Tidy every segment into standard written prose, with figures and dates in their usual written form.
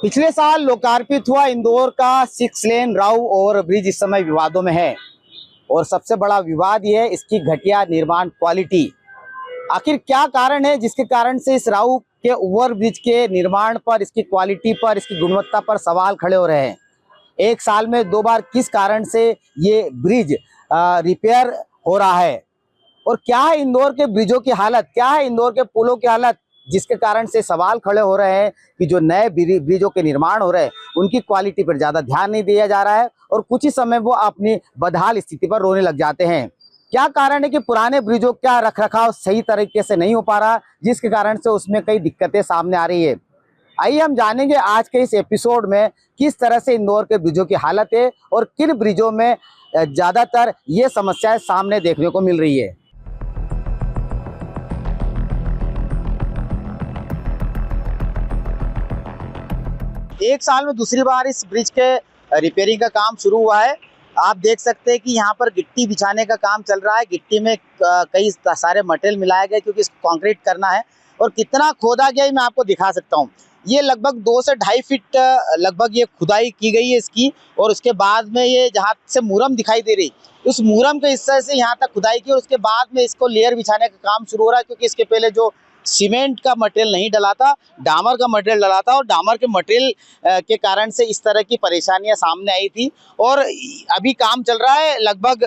पिछले साल लोकार्पित हुआ इंदौर का 6 लेन राउ ओवरब्रिज इस समय विवादों में है और सबसे बड़ा विवाद यह है इसकी घटिया निर्माण क्वालिटी। आखिर क्या कारण है जिसके कारण से इस राउ के ओवरब्रिज के निर्माण पर, इसकी क्वालिटी पर, इसकी गुणवत्ता पर सवाल खड़े हो रहे हैं। एक साल में 2 बार किस कारण से ये ब्रिज रिपेयर हो रहा है और क्या है इंदौर के ब्रिजों की हालत, क्या है इंदौर के पुलों की हालत, जिसके कारण से सवाल खड़े हो रहे हैं कि जो नए ब्रिजों के निर्माण हो रहे हैं उनकी क्वालिटी पर ज़्यादा ध्यान नहीं दिया जा रहा है और कुछ ही समय वो अपनी बदहाल स्थिति पर रोने लग जाते हैं। क्या कारण है कि पुराने ब्रिजों का रखरखाव सही तरीके से नहीं हो पा रहा, जिसके कारण से उसमें कई दिक्कतें सामने आ रही है। आइए हम जानेंगे आज के इस एपिसोड में किस तरह से इंदौर के ब्रिजों की हालत है और किन ब्रिजों में ज़्यादातर ये समस्याएं सामने देखने को मिल रही है। एक साल में दूसरी बार इस ब्रिज के रिपेयरिंग का काम शुरू हुआ है। आप देख सकते हैं कि यहाँ पर गिट्टी बिछाने का काम चल रहा है। गिट्टी में कई सारे मटेरियल मिलाए गए क्योंकि इसको कंक्रीट करना है और कितना खोदा गया मैं आपको दिखा सकता हूँ। ये लगभग 2 से 2.5 फीट लगभग ये खुदाई की गई है इसकी और उसके बाद में ये जहाँ से मुरम दिखाई दे रही उस मुरम के हिस्से से यहाँ तक खुदाई की और उसके बाद में इसको लेयर बिछाने का काम शुरू हो रहा है क्योंकि इसके पहले जो सीमेंट का मटेरियल नहीं डला था, डामर का मटेरियल डला था और डामर के मटेरियल के कारण से इस तरह की परेशानियां सामने आई थी। और अभी काम चल रहा है, लगभग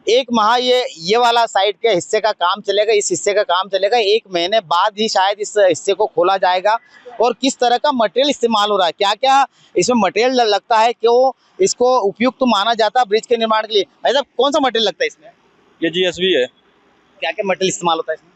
1 माह ये वाला साइड के हिस्से का काम चलेगा, इस हिस्से का काम चलेगा। 1 महीने बाद ही शायद इस हिस्से को खोला जाएगा। और किस तरह का मटेरियल इस्तेमाल हो रहा है, क्या क्या इसमें मटेरियल लगता है, क्यों इसको उपयुक्त माना जाता है ब्रिज के निर्माण के लिए। भाई साहब, कौन सा मटेरियल लगता है इसमें? ये जीएसबी है। क्या क्या मटेरियल इस्तेमाल होता है इसमें?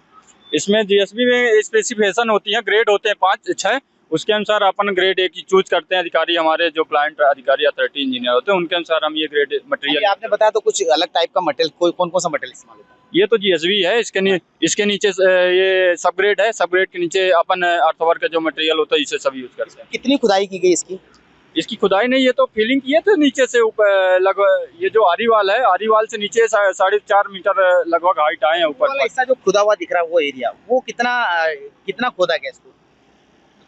इसमें जीएसबी में स्पेसिफिकेशन होती है, ग्रेड होते हैं 5-6, उसके अनुसार अपन ग्रेड एक ही चूज करते हैं। अधिकारी हमारे जो प्लांट अधिकारी अथॉरिटी इंजीनियर होते हैं उनके अनुसार हम ये ग्रेड मटेरियल। आपने बताया तो कुछ अलग टाइप का मटेरियल, कौन कौन सा मटेरियल इस्तेमाल होता है? ये तो जीएसबी है। इसके नीचे ये सब ग्रेड है। सब ग्रेड के नीचे अपन अर्थवर्क का जो मटेरियल होता है इसे सब यूज करते हैं। कितनी खुदाई की गई इसकी खुदाई नहीं, ये तो फिलिंग किए थे नीचे से ऊपर। लगभग ये जो आरीवाल है, आरीवाल से नीचे 4.5 मीटर लगभग हाइट आए हैं ऊपर। ऐसा जो खुदा हुआ दिख रहा है वो एरिया, वो कितना खोदा गया इसको?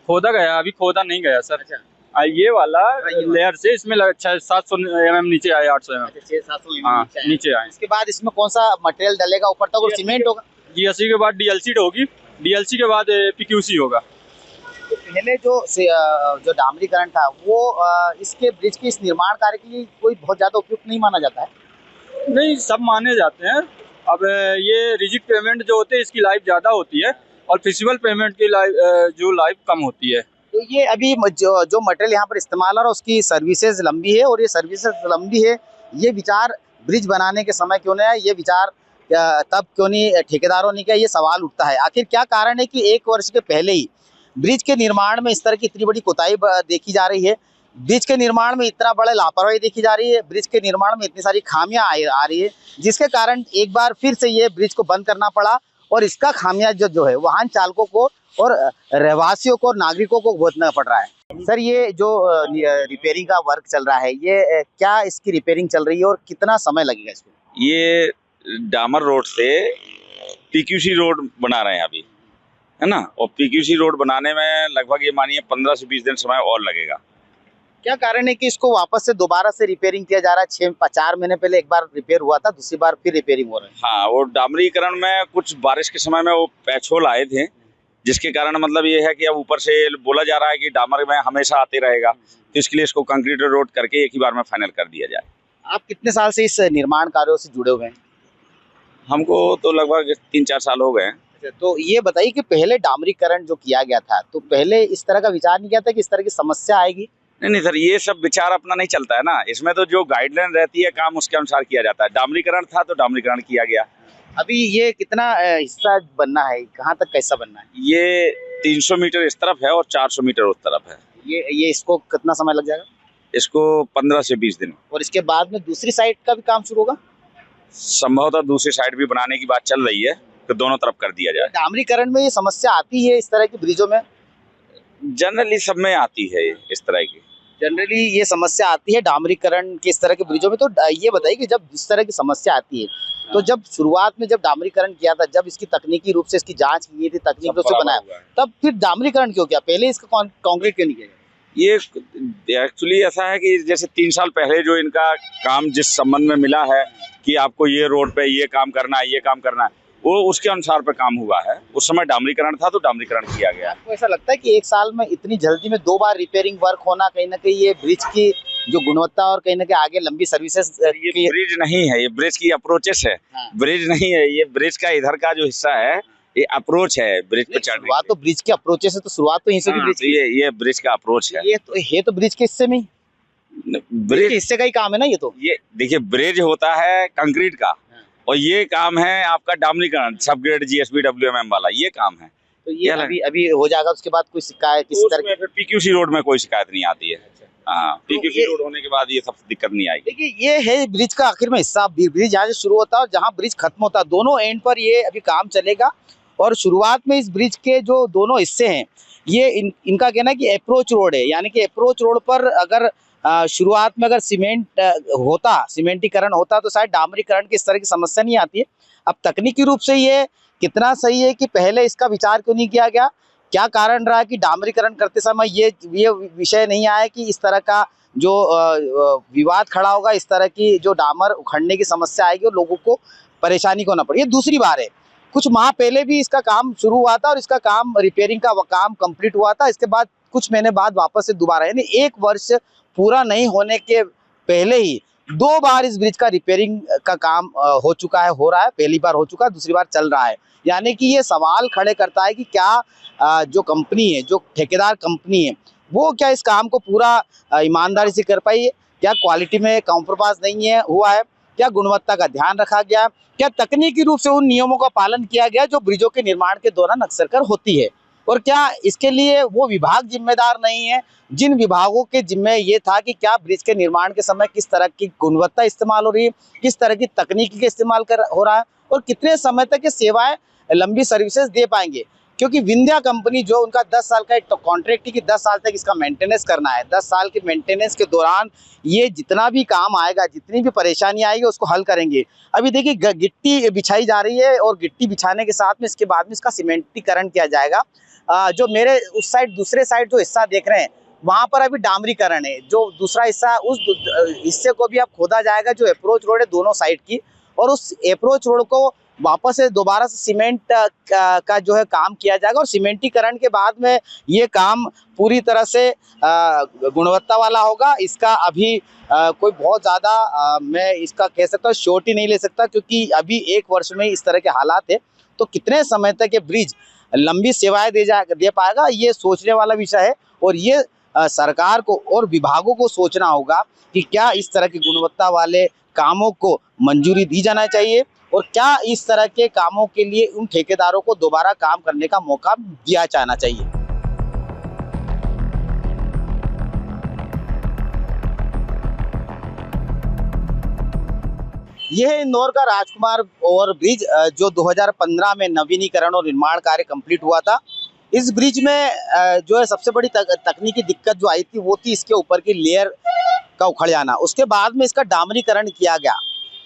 खोदा गया, अभी खोदा नहीं गया सर। अच्छा। ये वाला लेयर से इसमें 700 mm नीचे आए, 800 mm। 600-700 हाँ, नीचे आए। इसके बाद इसमें कौन सा मटेरियल डलेगा ऊपर तक? और सीमेंट होगा? जीएससी के बाद डीएलसी होगी, डीएलसी के बाद पीक्यूसी होगा। तो पहले जो डामरीकरण था वो इसके ब्रिज के इस निर्माण कार्य के लिए कोई बहुत ज्यादा उपयुक्त नहीं माना जाता है? नहीं, सब माने जाते हैं। अब ये रिजिड पेमेंट जो होते हैं इसकी लाइफ ज्यादा होती है और फिजिबल पेमेंट की लाइफ कम होती है। तो ये अभी जो मटेरियल यहाँ पर इस्तेमाल हो रहा है उसकी सर्विसेज लंबी है और ये सर्विसेज लंबी है, ये विचार ब्रिज बनाने के समय क्यों नहीं आया? ये विचार तब क्यों नहीं ठेकेदारों ने किया? ये सवाल उठता है। आखिर क्या कारण है कि 1 वर्ष के पहले ही ब्रिज के निर्माण में इस तरह की इतनी बड़ी कोताही देखी जा रही है, ब्रिज के निर्माण में इतना बड़ा लापरवाही देखी जा रही है, ब्रिज के निर्माण में इतनी सारी खामियां आ रही है, जिसके कारण एक बार फिर से ये ब्रिज को बंद करना पड़ा और इसका खामियाजा जो है वाहन चालकों को और रहवासियों को और नागरिकों को भुगतना पड़ रहा है। सर, ये जो रिपेयरिंग का वर्क चल रहा है, ये क्या इसकी रिपेयरिंग चल रही है और कितना समय लगेगा इसको? ये डामर रोड से पीक्यूसी रोड बना रहे हैं अभी, है ना। और पीक्यूसी रोड बनाने में लगभग ये मानिए 15 से 20 दिन समय और लगेगा। क्या कारण है कि इसको वापस से दोबारा से रिपेयरिंग किया जा रहा है? 4 महीने पहले एक बार रिपेयर हुआ था, दूसरी बार फिर रिपेयरिंग हो रहा है। हाँ, वो डामरीकरण में कुछ बारिश के समय में वो पैच होल आए थे, जिसके कारण मतलब ये है कि अब ऊपर से बोला जा रहा है कि डामर में हमेशा आते रहेगा, तो इसके लिए इसको कंक्रीट रोड करके एक ही बार में फाइनल कर दिया जाए। आप कितने साल से इस निर्माण कार्यों से जुड़े हुए हैं? हमको तो लगभग 3-4 साल हो गए हैं। तो ये बताइए कि पहले डामरीकरण जो किया गया था तो पहले इस तरह का विचार नहीं किया था कि इस तरह की समस्या आएगी? नहीं सर, ये सब विचार अपना नहीं चलता है ना। इसमें तो जो गाइडलाइन रहती है काम उसके अनुसार किया जाता है। डामरीकरण था तो डामरीकरण किया गया। अभी ये कितना हिस्सा बनना है, कहाँ तक कैसा बनना है? ये 300 मीटर इस तरफ है और 400 मीटर उस तरफ है। ये इसको कितना समय लग जाएगा? इसको 15 से 20 दिन। और इसके बाद में दूसरी साइड का भी काम शुरू होगा? संभवतः दूसरी साइड भी बनाने की बात चल रही है कि दोनों तरफ कर दिया जाए। डामरीकरण में ये समस्या आती है इस तरह की ब्रिजों में? जनरली सब में आती है इस तरह की। जनरली ये समस्या आती है डामरीकरण के इस तरह के ब्रिजों में। तो ये बताइए कि जब इस तरह की समस्या आती है तो जब शुरुआत में जब डामरीकरण किया था, जब इसकी तकनीकी रूप से इसकी जांच की गई थी, तकनीक रूप से बनाया, तब फिर डामरीकरण क्यों किया? पहले इसका कंक्रीट क्यों नहीं किया? ये एक्चुअली ऐसा है कि जैसे 3 साल पहले जो इनका काम जिस संबंध में मिला है कि आपको ये रोड पे ये काम करना है, ये काम करना है, वो उसके अनुसार पे काम हुआ है। उस समय डामरीकरण था तो डामरीकरण किया गया। आपको ऐसा लगता है कि एक साल में इतनी जल्दी में 2 बार रिपेयरिंग वर्क होना कहीं ना कहीं ये ब्रिज की जो गुणवत्ता और कहीं ना कहीं आगे लंबी सर्विसेज ये ब्रिज नहीं है, ये ब्रिज की अप्रोचेस है। हाँ। ब्रिज नहीं है, ये ब्रिज का इधर का जो हिस्सा है ये अप्रोच है ब्रिज पे चढ़ने शुरुआत तो ब्रिज के अप्रोचेस है, तो शुरुआत तो यहीं से की। ब्रिज की। ये ब्रिज का अप्रोच है। ये तो ब्रिज के हिस्से में ही, ब्रिज के हिस्से का ही काम है ना ये तो। ये देखिए ब्रिज होता है कंक्रीट का और ये काम है आपका डामरीकरण, सब ग्रेड GSB WMM वाला ये काम है। तो ये अभी हो जाएगा, उसके बाद कोई शिकायत किसी तरह की? फिर PQC रोड में कोई शिकायत नहीं आती है। हाँ, PQC ये- रोड होने के बाद ये सब दिक्कत नहीं आएगी। देखिए ये है ब्रिज का आखिर में हिस्सा। ब्रिज यहाँ से शुरू होता है और जहाँ ब्रिज खत्म होता है, दोनों एंड पर ये अभी काम चलेगा। और शुरुआत में इस ब्रिज के जो दोनों हिस्से हैं ये इनका कहना है कि अप्रोच रोड है, यानी कि अप्रोच रोड पर अगर शुरुआत में अगर सीमेंटीकरण होता तो शायद डामरीकरण की इस तरह की समस्या नहीं आती है। अब तकनीकी रूप से ये कितना सही है कि पहले इसका विचार क्यों नहीं किया गया, क्या कारण रहा कि डामरीकरण करते समय ये विषय नहीं आया कि इस तरह का जो विवाद खड़ा होगा, इस तरह की जो डामर उखड़ने की समस्या आएगी और लोगों को परेशानी को ना पड़े। ये दूसरी बार है, कुछ माह पहले भी इसका काम शुरू हुआ था और इसका काम रिपेयरिंग का काम कंप्लीट हुआ था। इसके बाद कुछ महीने बाद वापस से दोबारा, यानी 1 वर्ष पूरा नहीं होने के पहले ही 2 बार इस ब्रिज का रिपेयरिंग का काम हो चुका है, हो रहा है। पहली बार हो चुका है, दूसरी बार चल रहा है। यानी कि ये सवाल खड़े करता है कि क्या जो कंपनी है, जो ठेकेदार कंपनी है, वो क्या इस काम को पूरा ईमानदारी से कर पाई है? क्या क्वालिटी में कॉम्प्रोमाइज नहीं है हुआ है? क्या गुणवत्ता का ध्यान रखा गया? क्या तकनीकी रूप से उन नियमों का पालन किया गया जो ब्रिजों के निर्माण के दौरान अक्सर कर होती है? और क्या इसके लिए वो विभाग जिम्मेदार नहीं है जिन विभागों के जिम्मे ये था कि क्या ब्रिज के निर्माण के समय किस तरह की गुणवत्ता इस्तेमाल हो रही है, किस तरह की तकनीकी का इस्तेमाल हो रहा है और कितने समय तक ये सेवाएं लंबी सर्विसेज दे पाएंगे? क्योंकि विंध्या कंपनी जो उनका 10 साल का एक कॉन्ट्रैक्ट है कि 10 साल तक इसका मेंटेनेंस करना है। 10 साल के मेंटेनेंस के दौरान ये जितना भी काम आएगा, जितनी भी परेशानी आएगी उसको हल करेंगे। अभी देखिए गिट्टी बिछाई जा रही है और गिट्टी बिछाने के साथ में इसके बाद में इसका सीमेंटीकरण किया जाएगा। जो मेरे उस साइड दूसरे साइड जो हिस्सा देख रहे हैं वहाँ पर अभी डामरीकरण है। जो दूसरा हिस्सा उस हिस्से को भी अब खोदा जाएगा जो अप्रोच रोड है दोनों साइड की, और उस अप्रोच रोड को वापस से दोबारा से सीमेंट का जो है काम किया जाएगा। और सीमेंटीकरण के बाद में ये काम पूरी तरह से गुणवत्ता वाला होगा। इसका अभी कोई बहुत ज़्यादा मैं इसका कह सकता हूँ श्योरिटी नहीं ले सकता, क्योंकि अभी 1 वर्ष में इस तरह के हालात है। तो कितने समय तक ये ब्रिज लंबी सेवाएं दे पाएगा, ये सोचने वाला विषय है। और ये सरकार को और विभागों को सोचना होगा कि क्या इस तरह की गुणवत्ता वाले कामों को मंजूरी दी जाना चाहिए और क्या इस तरह के कामों के लिए उन ठेकेदारों को दोबारा काम करने का मौका दिया जाना चाहिए। यह है इंदौर का राजकुमार ओवरब्रिज जो 2015 में नवीनीकरण और निर्माण कार्य कंप्लीट हुआ था। इस ब्रिज में जो है सबसे बड़ी तकनीकी दिक्कत जो आई थी वो थी इसके ऊपर की लेयर का उखड़ जाना। उसके बाद में इसका डामरीकरण किया गया।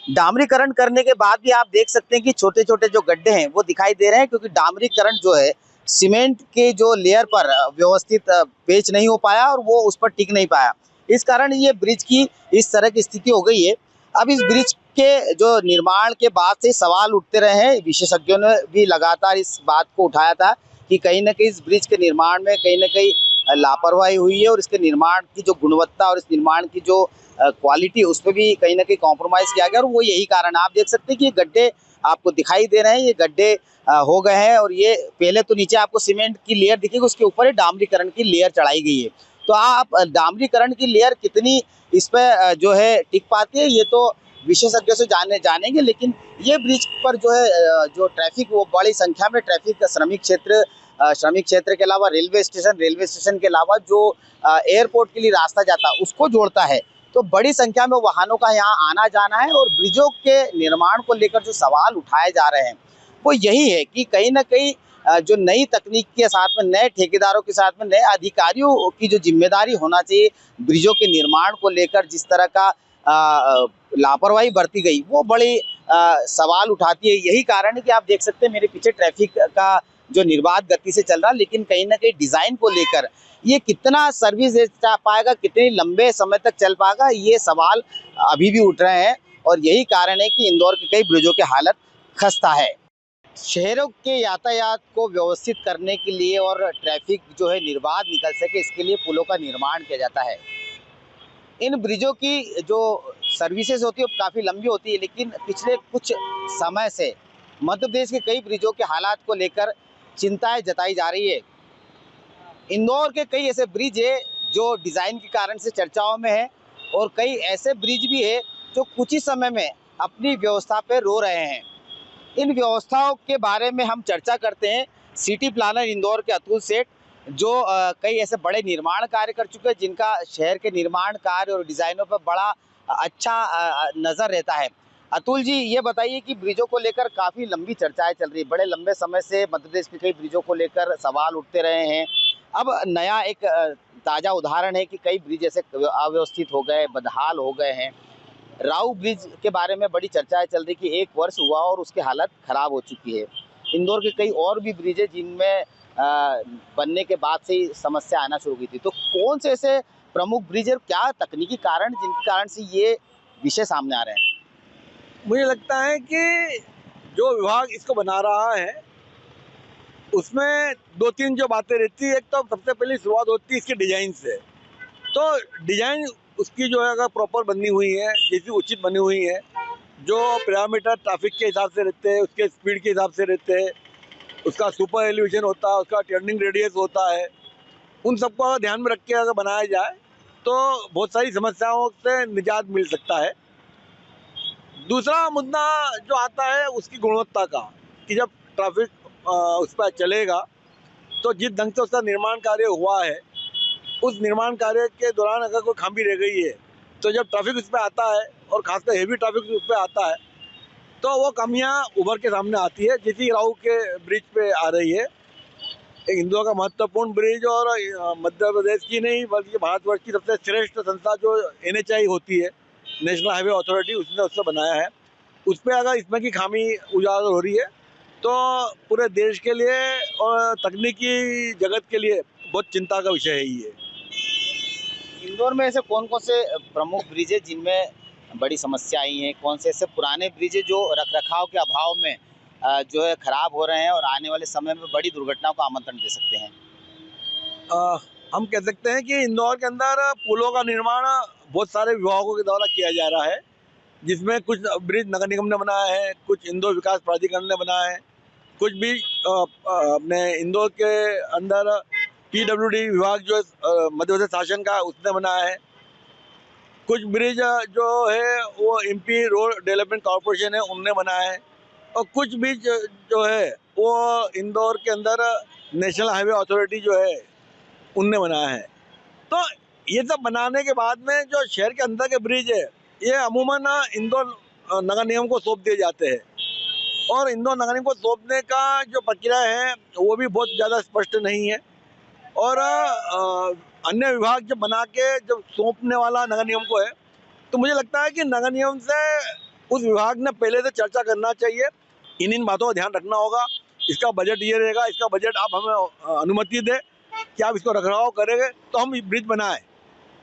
डामरीकरण करने के बाद भी आप देख सकते हैं कि छोटे छोटे जो गड्ढे हैं वो दिखाई दे रहे हैं, क्योंकि डामरीकरण जो है सीमेंट के जो लेयर पर व्यवस्थित पेच नहीं हो पाया और वो उस पर टिक नहीं पाया। इस कारण ये ब्रिज की इस तरह की स्थिति हो गई है। अब इस ब्रिज के जो निर्माण के बाद से सवाल उठते रहे हैं, विशेषज्ञों ने भी लगातार इस बात को उठाया था कि कहीं ना कहीं इस ब्रिज के निर्माण में कहीं ना कहीं लापरवाही हुई है और इसके निर्माण की जो गुणवत्ता और इस निर्माण की जो क्वालिटी उस पर भी कहीं ना कहीं कॉम्प्रोमाइज़ किया गया। और वो यही कारण आप देख सकते हैं कि ये गड्ढे आपको दिखाई दे रहे हैं, ये गड्ढे हो गए हैं। और ये पहले तो नीचे आपको सीमेंट की लेयर दिखेगी, उसके ऊपर डामरीकरण की लेयर चढ़ाई गई है। तो आप डामरीकरण की लेयर कितनी इस पर जो है टिक पाती है ये तो विशेषज्ञों से जानेंगे। लेकिन ये ब्रिज पर जो है जो ट्रैफिक वो बड़ी संख्या में ट्रैफिक श्रमिक क्षेत्र के अलावा रेलवे स्टेशन के अलावा जो एयरपोर्ट के लिए रास्ता जाता है उसको जोड़ता है। तो बड़ी संख्या में वाहनों का यहाँ आना जाना है। और ब्रिजों के निर्माण को लेकर जो सवाल उठाए जा रहे हैं वो यही है कि कहीं ना कहीं जो नई तकनीक के साथ में नए ठेकेदारों के साथ में नए अधिकारियों की जो जिम्मेदारी होना चाहिए ब्रिजों के निर्माण को लेकर जिस तरह का लापरवाही बरती गई वो बड़ी सवाल उठाती है। यही कारण है कि आप देख सकते हैं मेरे पीछे ट्रैफिक का जो निर्बाध गति से चल रहा, लेकिन कहीं ना कहीं डिजाइन को लेकर ये कितना सर्विस दे पाएगा, कितने लंबे समय तक चल पाएगा, ये सवाल अभी भी उठ रहे हैं। और यही कारण है कि इंदौर के कई ब्रिजों की हालत खस्ता है। शहरों के यातायात को व्यवस्थित करने के लिए और ट्रैफिक जो है निर्बाध निकल सके, इसके लिए पुलों का निर्माण किया जाता है। इन ब्रिजों की जो सर्विसेज होती है वो काफ़ी लंबी होती है, लेकिन पिछले कुछ समय से मध्य प्रदेश के कई ब्रिजों के हालात को लेकर चिंताएं जताई जा रही है। इंदौर के कई ऐसे ब्रिज है जो डिज़ाइन के कारण से चर्चाओं में है, और कई ऐसे ब्रिज भी है जो कुछ ही समय में अपनी व्यवस्था पे रो रहे हैं। इन व्यवस्थाओं के बारे में हम चर्चा करते हैं सिटी प्लानर इंदौर के अतुल सेठ, जो कई ऐसे बड़े निर्माण कार्य कर चुके हैं, जिनका शहर के निर्माण कार्य और डिज़ाइनों पर बड़ा अच्छा नज़र रहता है। अतुल जी, ये बताइए कि ब्रिजों को लेकर काफ़ी लंबी चर्चाएं चल रही है, बड़े लंबे समय से मध्य प्रदेश के कई ब्रिजों को लेकर सवाल उठते रहे हैं। अब नया एक ताज़ा उदाहरण है कि कई ब्रिज ऐसे अव्यवस्थित हो गए, बदहाल हो गए हैं। राऊ ब्रिज के बारे में बड़ी चर्चाएं चल रही कि 1 वर्ष हुआ और उसकी हालत खराब हो चुकी है। इंदौर के कई और भी ब्रिज है जिनमें बनने के बाद से ही समस्या आना शुरू हुई थी। तो कौन से ऐसे प्रमुख ब्रिज और क्या तकनीकी कारण जिनके कारण से ये विषय सामने आ रहे हैं? मुझे लगता है कि जो विभाग इसको बना रहा है उसमें 2-3 जो बातें रहती है। एक तो सबसे पहले शुरुआत होती है इसके डिजाइन से। तो डिजाइन उसकी जो है अगर प्रॉपर बनी हुई है, जैसी उचित बनी हुई है, जो पैरामीटर ट्रैफिक के हिसाब से रहते हैं, उसके स्पीड के हिसाब से रहते हैं, उसका सुपर एलिवेशन होता है, उसका टर्निंग रेडियस होता है, उन सबको अगर ध्यान में रख के अगर बनाया जाए तो बहुत सारी समस्याओं से निजात मिल सकता है। दूसरा मुद्दा जो आता है उसकी गुणवत्ता का, कि जब ट्रैफिक उस पर चलेगा तो जिस ढंग से उसका निर्माण कार्य हुआ है, उस निर्माण कार्य के दौरान अगर कोई खामी रह गई है तो जब ट्रैफिक उस पर आता है और खासकर हेवी ट्रैफिक उस पर आता है तो वो खामियां उभर के सामने आती है, जैसी राऊ के ब्रिज पे आ रही है। एक इंदौर का महत्वपूर्ण ब्रिज और मध्य प्रदेश की नहीं बल्कि भारतवर्ष की सबसे श्रेष्ठ संस्था जो NHAI होती है, नेशनल हाईवे अथॉरिटी, उसने उससे बनाया है। उस पर अगर इसमें की खामी उजागर हो रही है तो पूरे देश के लिए और तकनीकी जगत के लिए बहुत चिंता का विषय है ये। इंदौर में ऐसे कौन कौन से प्रमुख ब्रिज है जिनमें बड़ी समस्या आई है? कौन से ऐसे पुराने ब्रिज है जो रखरखाव के अभाव में जो है खराब हो रहे हैं और आने वाले समय में बड़ी दुर्घटनाओं को आमंत्रण दे सकते हैं? हम कह सकते हैं कि इंदौर के अंदर पुलों का निर्माण बहुत सारे विभागों के द्वारा किया जा रहा है, जिसमें कुछ ब्रिज नगर निगम ने बनाया है, कुछ इंदौर विकास प्राधिकरण ने बनाया है, कुछ भी अपने इंदौर के अंदर PWD विभाग जो मध्य प्रदेश शासन का उसने बनाया है, कुछ ब्रिज जो है वो MP रोड डेवलपमेंट कॉरपोरेशन है उनने बनाया है, और कुछ ब्रिज जो है वो इंदौर के अंदर नेशनल हाईवे अथॉरिटी जो है उनने बनाया है। तो ये सब बनाने के बाद में जो शहर के अंदर के ब्रिज है ये अमूमन इंदौर नगर निगम को सौंप दिए जाते हैं, और इंदौर नगर निगम को सौंपने का जो प्रक्रिया है वो भी बहुत ज़्यादा स्पष्ट नहीं है, और अन्य विभाग जब बना के जब सौंपने वाला नगर निगम को है तो मुझे लगता है कि नगर निगम से उस विभाग ने पहले से चर्चा करना चाहिए, इन बातों का ध्यान रखना होगा, इसका बजट ये रहेगा, इसका बजट आप हमें अनुमति दें कि आप इसको रखरखाव करेंगे तो हम ब्रिज बनाएं।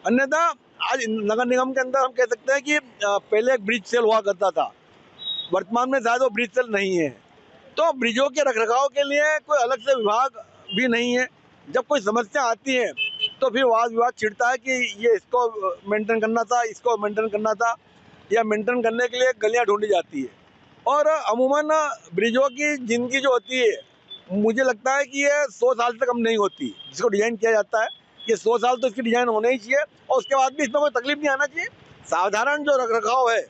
अन्यथा आज नगर निगम के अंदर हम कह सकते हैं कि पहले एक ब्रिज सेल हुआ करता था, वर्तमान में शायद वो ब्रिज सेल नहीं है। तो ब्रिजों के रखरखाव के लिए कोई अलग से विभाग भी नहीं है। जब कोई समस्या आती है तो फिर वाद विवाद छिड़ता है कि ये इसको मेंटेन करना था, इसको मेंटेन करना था, या मेंटेन करने के लिए गलियां ढूंढी जाती है। और अमूमन ब्रिजों की जिंदगी जो होती है मुझे लगता है कि ये 100 साल से कम नहीं होती, जिसको डिज़ाइन किया जाता है ये 100 साल तो इसकी डिज़ाइन होना ही चाहिए, और उसके बाद भी इसमें कोई तकलीफ नहीं आना चाहिए। साधारण जो रखरखाव है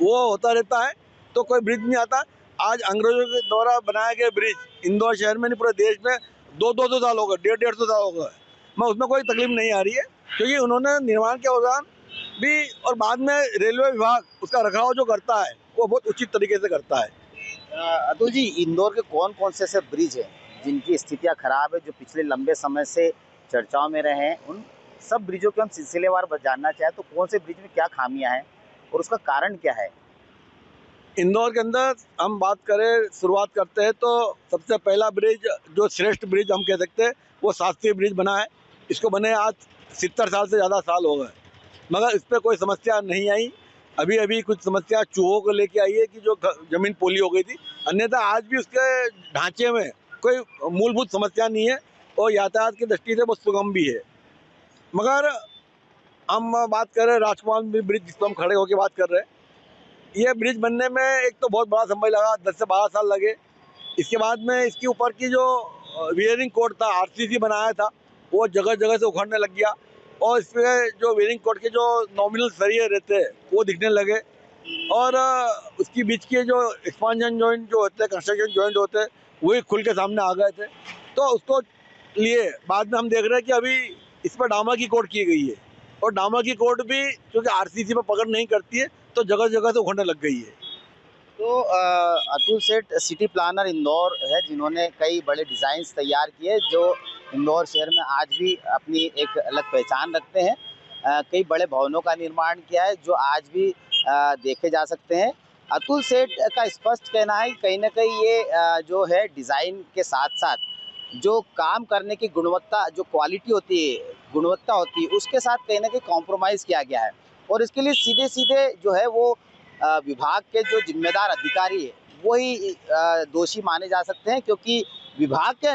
वो होता रहता है तो कोई ब्रिज नहीं आता। आज अंग्रेजों के द्वारा बनाए गए ब्रिज इंदौर शहर में नहीं पूरे देश में 200 साल हो गए, 150 साल हो गए, मैं उसमें कोई तकलीफ नहीं आ रही है, क्योंकि उन्होंने निर्माण के दौरान भी और बाद में रेलवे विभाग उसका रखरखाव जो करता है वो बहुत उचित तरीके से करता है। अतुल जी, इंदौर के कौन कौन से ऐसे ब्रिज हैं जिनकी स्थितियां खराब है, जो पिछले लंबे समय से चर्चाओं में रहे हैं? उन सब ब्रिजों के हम सिलसिलेवार जानना चाहें तो कौन से ब्रिज में क्या खामियां हैं और उसका कारण क्या है? इंदौर के अंदर हम बात करें, शुरुआत करते हैं तो सबसे पहला ब्रिज जो श्रेष्ठ ब्रिज हम कह सकते हैं वो शास्त्रीय ब्रिज बना है। इसको बने आज 70 साल से ज़्यादा साल हो गए, मगर इस पर कोई समस्या नहीं आई। अभी अभी कुछ समस्या चूहों को लेके आई है कि जो ज़मीन पोली हो गई थी, अन्यथा आज भी उसके ढांचे में कोई मूलभूत समस्या नहीं है और यातायात की दृष्टि से बहुत सुगम भी है। मगर हम बात करें राजकुमार ब्रिज जिस पर हम खड़े होकर बात कर रहे हैं, ये ब्रिज बनने में एक तो बहुत बड़ा समय लगा, 10 से 12 साल लगे। इसके बाद में इसके ऊपर की जो वेयरिंग कोड था, आरसीसी बनाया था, वो जगह जगह से उखड़ने लग गया और इसमें जो वेयरिंग कोड के जो नॉमिनल सरिये रहते हैं वो दिखने लगे और उसकी बीच के जो एक्सपांजन जॉइंट जो होते हैं, कंस्ट्रक्शन जॉइंट होते हैं, वही खुल के सामने आ गए थे। तो उसको लिए बाद में हम देख रहे हैं कि अभी इस पर डामर की कोट की गई है और डामर की कोट भी क्योंकि आरसीसी पर पकड़ नहीं करती है तो जगह जगह से उखड़ने लग गई है। तो अतुल सेठ सिटी प्लानर इंदौर है, जिन्होंने कई बड़े डिज़ाइंस तैयार किए जो इंदौर शहर में आज भी अपनी एक अलग पहचान रखते हैं। कई बड़े भवनों का निर्माण किया है जो आज भी देखे जा सकते हैं। अतुल सेठ का स्पष्ट कहना है कि कहीं ना कहीं ये जो है डिज़ाइन के साथ साथ जो काम करने की गुणवत्ता, जो क्वालिटी होती है, गुणवत्ता होती है, उसके साथ कहीं ना कहीं कॉम्प्रोमाइज़ किया गया है और इसके लिए सीधे सीधे जो है वो विभाग के जो जिम्मेदार अधिकारी है वही दोषी माने जा सकते हैं, क्योंकि विभाग के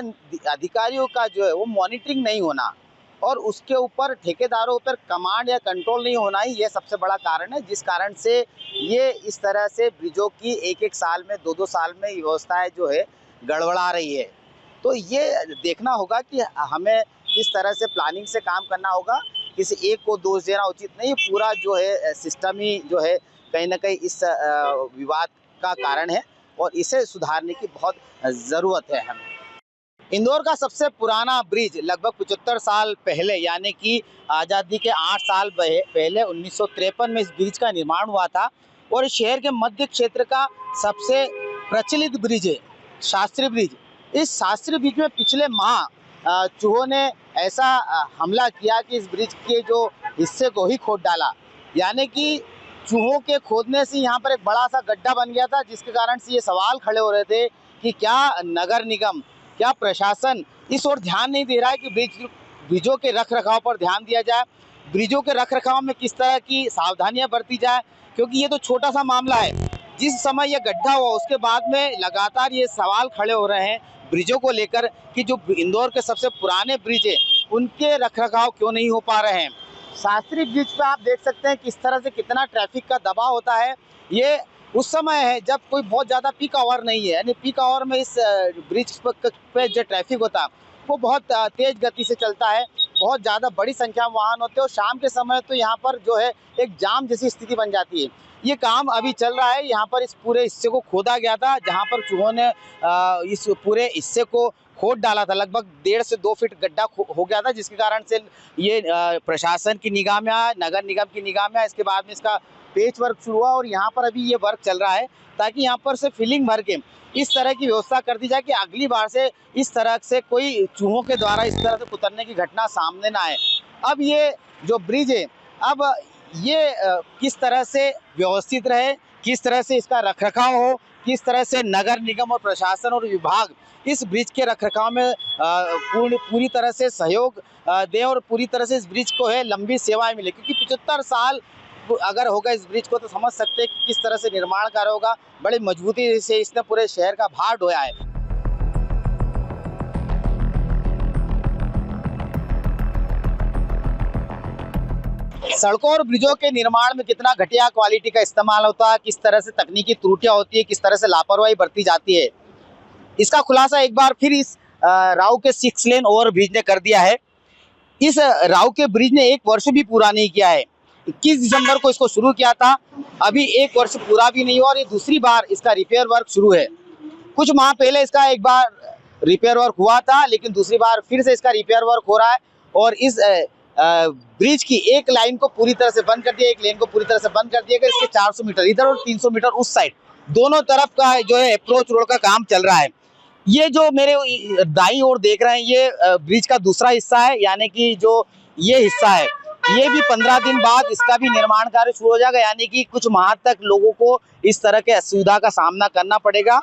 अधिकारियों का जो है वो मॉनिटरिंग नहीं होना और उसके ऊपर ठेकेदारों पर कमांड या कंट्रोल नहीं होना ही ये सबसे बड़ा कारण है, जिस कारण से ये इस तरह से ब्रिजों की एक साल में, दो साल में व्यवस्थाएं जो है गड़बड़ा रही है। तो ये देखना होगा कि हमें किस तरह से प्लानिंग से काम करना होगा, किसी एक को दोष देना उचित नहीं। पूरा जो है सिस्टम ही जो है कहीं ना कहीं इस विवाद का कारण है और इसे सुधारने की बहुत ज़रूरत है हमें। इंदौर का सबसे पुराना ब्रिज लगभग 75 साल पहले, यानी कि आज़ादी के 8 साल पहले 1953 में इस ब्रिज का निर्माण हुआ था और इस शहर के मध्य क्षेत्र का सबसे प्रचलित ब्रिज है शास्त्री ब्रिज। इस शास्त्री ब्रिज में पिछले माह चूहों ने ऐसा हमला किया कि इस ब्रिज के जो हिस्से को ही खोद डाला, यानी कि चूहों के खोदने से यहाँ पर एक बड़ा सा गड्ढा बन गया था, जिसके कारण से ये सवाल खड़े हो रहे थे कि क्या नगर निगम, क्या प्रशासन इस ओर ध्यान नहीं दे रहा है कि ब्रिजों के रख रखाव पर ध्यान दिया जाए, ब्रिजों के रख रखाव में किस तरह की सावधानियां बरती जाए, क्योंकि ये तो छोटा सा मामला है। जिस समय ये गड्ढा हुआ उसके बाद में लगातार ये सवाल खड़े हो रहे हैं ब्रिजों को लेकर कि जो इंदौर के सबसे पुराने ब्रिज है उनके रख रखाव क्यों नहीं हो पा रहे हैं। शास्त्री ब्रिज पे आप देख सकते हैं किस तरह से कितना ट्रैफिक का दबाव होता है। ये उस समय है जब कोई बहुत ज़्यादा पीक आवर नहीं है, यानी पीक आवर में इस ब्रिज पे जो ट्रैफिक होता है वो बहुत तेज़ गति से चलता है, बहुत ज़्यादा बड़ी संख्या में वाहन होते हैं और शाम के समय तो यहाँ पर जो है एक जाम जैसी स्थिति बन जाती है। ये काम अभी चल रहा है, यहाँ पर इस पूरे हिस्से को खोदा गया था, जहाँ पर चूहों ने इस पूरे हिस्से को खोद डाला था। लगभग 1.5 से 2 फीट गड्ढा हो गया था, जिसके कारण से ये प्रशासन की निगाह में आया, नगर निगम की निगाह में आया। इसके बाद में इसका पेच वर्क शुरू हुआ और यहाँ पर अभी ये वर्क चल रहा है ताकि यहाँ पर से फिलिंग भर के इस तरह की व्यवस्था कर दी जाए कि अगली बार से इस तरह से कोई चूहों के द्वारा इस तरह से उतरने की घटना सामने ना आए। अब ये जो ब्रिज है, अब ये किस तरह से व्यवस्थित रहे, किस तरह से इसका रखरखाव हो, किस तरह से नगर निगम और प्रशासन और विभाग इस ब्रिज के रखरखाव में पूरी तरह से सहयोग दें और पूरी तरह से इस ब्रिज को है लंबी सेवाएं मिले, क्योंकि 75 साल अगर होगा इस ब्रिज को तो समझ सकते हैं कि किस तरह से निर्माण कार्य होगा। बड़ी मजबूती से इसने पूरे शहर का भार ढोया है। सड़कों और ब्रिजों के निर्माण में कितना घटिया क्वालिटी का इस्तेमाल होता है, किस तरह से तकनीकी त्रुटियां होती है, किस तरह से लापरवाही बरती जाती है, इसका खुलासा एक बार फिर इस राव के 6 लेन ओवर ब्रिज ने कर दिया है। इस राव के ब्रिज ने 1 वर्ष भी पूरा नहीं किया है। 21 दिसंबर को इसको शुरू किया था, अभी 1 वर्ष पूरा भी नहीं हुआ और ये दूसरी बार इसका रिपेयर वर्क शुरू है। कुछ माह पहले इसका एक बार रिपेयर वर्क हुआ था, लेकिन दूसरी बार फिर से इसका रिपेयर वर्क हो रहा है और इस ब्रिज की एक लाइन को पूरी तरह से बंद कर दिया, एक लेन को पूरी तरह से बंद कर दिया गया। इसके 400 मीटर इधर और 300 मीटर उस साइड, दोनों तरफ का जो है अप्रोच रोड का काम चल रहा है। ये जो मेरे दाईं ओर देख रहे हैं ये ब्रिज का दूसरा हिस्सा है, यानी कि जो ये हिस्सा है ये भी 15 दिन बाद इसका भी निर्माण कार्य शुरू हो जाएगा, यानी कि कुछ माह तक लोगों को इस तरह के असुविधा का सामना करना पड़ेगा।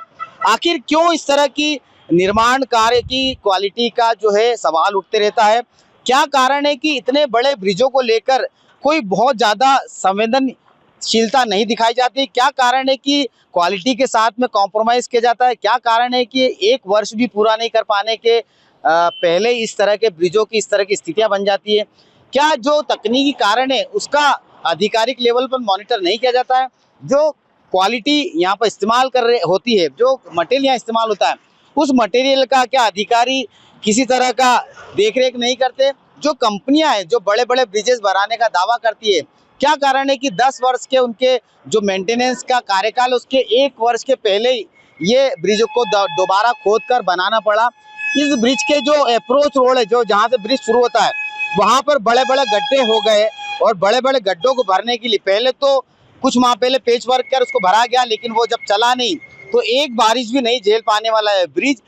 आखिर क्यों इस तरह की निर्माण कार्य की क्वालिटी का जो है सवाल उठते रहता है? क्या कारण है कि इतने बड़े ब्रिजों को लेकर कोई बहुत ज़्यादा संवेदनशीलता नहीं दिखाई जाती? क्या कारण है कि क्वालिटी के साथ में कॉम्प्रोमाइज़ किया जाता है? क्या कारण है कि 1 वर्ष भी पूरा नहीं कर पाने के पहले इस तरह के ब्रिजों की इस तरह की स्थितियां बन जाती है? क्या जो तकनीकी कारण है उसका आधिकारिक लेवल पर मॉनिटर नहीं किया जाता है? जो क्वालिटी यहाँ पर इस्तेमाल कर रहे होती है, जो मटेरियल यहाँ इस्तेमाल होता है, उस मटेरियल का क्या अधिकारी किसी तरह का देखरेख नहीं करते? जो कंपनियां हैं जो बड़े बड़े ब्रिजेस बनाने का दावा करती है, क्या कारण है कि 10 वर्ष के उनके जो मेंटेनेंस का कार्यकाल उसके 1 वर्ष के पहले ही ये ब्रिज को दोबारा खोद कर बनाना पड़ा? इस ब्रिज के जो अप्रोच रोड है, जो जहाँ से ब्रिज शुरू होता है, वहाँ पर बड़े बड़े गड्ढे हो गए और बड़े बड़े गड्ढों को भरने के लिए पहले तो कुछ माह पहले पेच वर्क कर उसको भरा गया, लेकिन वो जब चला नहीं तो एक बारिश भी नहीं झेल पाने वाला है ब्रिज।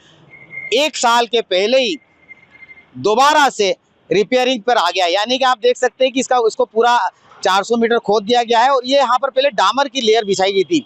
1 साल के पहले ही दोबारा से रिपेयरिंग पर आ गया, यानी कि आप देख सकते हैं कि उसको पूरा 400 मीटर खोद दिया गया है और ये यहाँ पर पहले डामर की लेयर बिछाई गई थी।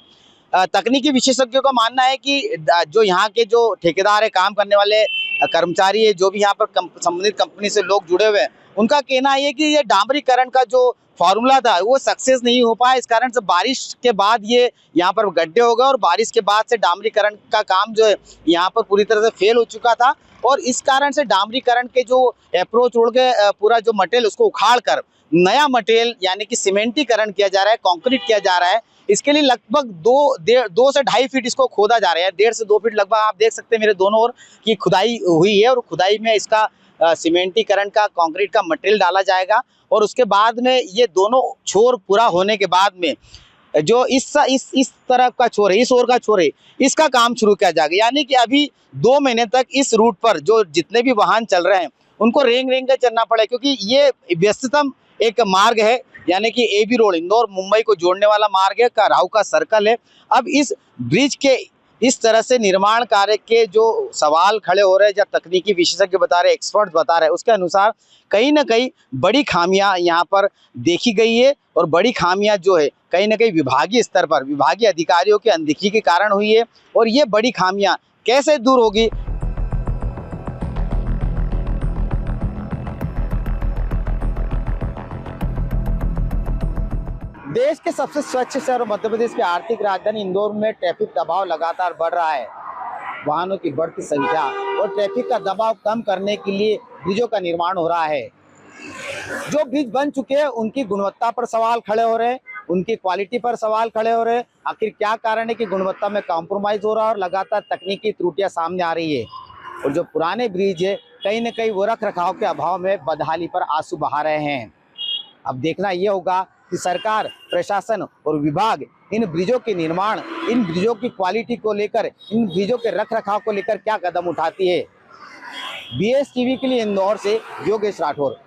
तकनीकी विशेषज्ञों का मानना है कि जो यहाँ के जो ठेकेदार है, काम करने वाले कर्मचारी है, जो भी यहाँ पर संबंधित कंपनी से लोग जुड़े हुए हैं, उनका कहना है कि ये डामरीकरण का जो फॉर्मूला था वो सक्सेस नहीं हो पाया। इस कारण से बारिश के बाद ये यहाँ पर गड्ढे हो गए और बारिश के बाद से डामरीकरण का काम जो है यहाँ पर पूरी तरह से फेल हो चुका था और इस कारण से डामरीकरण के जो अप्रोच रोड के पूरा जो मटेरियल उसको उखाड़ कर नया मटेरियल यानी कि सीमेंटीकरण किया जा रहा है, कंक्रीट किया जा रहा है। इसके लिए लगभग 2 से 2.5 फीट इसको खोदा जा रहा है, 1.5 से 2 फीट लगभग आप देख सकते हैं मेरे दोनों ओर की खुदाई हुई है और खुदाई में इसका सीमेंटीकरण का कंक्रीट का मटेरियल डाला जाएगा और उसके बाद में ये दोनों छोर पूरा होने के बाद में जो इस तरफ का छोर है, इस ओर का छोर है, इसका काम शुरू किया जाएगा। यानी कि अभी 2 महीने तक इस रूट पर जो जितने भी वाहन चल रहे हैं उनको रेंग कर चलना पड़े, क्योंकि ये व्यस्ततम एक मार्ग है, यानी कि AB रोड इंदौर मुंबई को जोड़ने वाला मार्ग है, राहु का सर्कल है। अब इस ब्रिज के इस तरह से निर्माण कार्य के जो सवाल खड़े हो रहे हैं, जब तकनीकी विशेषज्ञ बता रहे हैं, एक्सपर्ट बता रहे हैं, उसके अनुसार कहीं ना कहीं बड़ी खामियां यहाँ पर देखी गई है और बड़ी खामियां जो है कहीं ना कहीं विभागीय स्तर पर विभागीय अधिकारियों की अनदेखी के कारण हुई है और ये बड़ी खामियां कैसे दूर होगी? देश के सबसे स्वच्छ शहर मध्य प्रदेश की आर्थिक राजधानी इंदौर में ट्रैफिक दबाव लगातार बढ़ रहा है। वाहनों की बढ़ती संख्या और ट्रैफिक का दबाव कम करने के लिए ब्रिजों का निर्माण हो रहा है। जो ब्रिज बन चुके हैं उनकी गुणवत्ता पर सवाल खड़े हो रहे हैं, उनकी क्वालिटी पर सवाल खड़े हो रहे हैं। आखिर क्या कारण है कि गुणवत्ता में कॉम्प्रोमाइज हो रहा है और लगातार तकनीकी त्रुटियां सामने आ रही है और जो पुराने ब्रिज है कहीं ना कहीं वो रख रखाव के अभाव में बदहाली पर आंसू बहा रहे हैं। अब देखना ये होगा कि सरकार, प्रशासन और विभाग इन ब्रिजों के निर्माण, इन ब्रिजों की क्वालिटी को लेकर, इन ब्रिजों के रख रखाव को लेकर क्या कदम उठाती है। BS टीवी के लिए इंदौर से योगेश राठौर।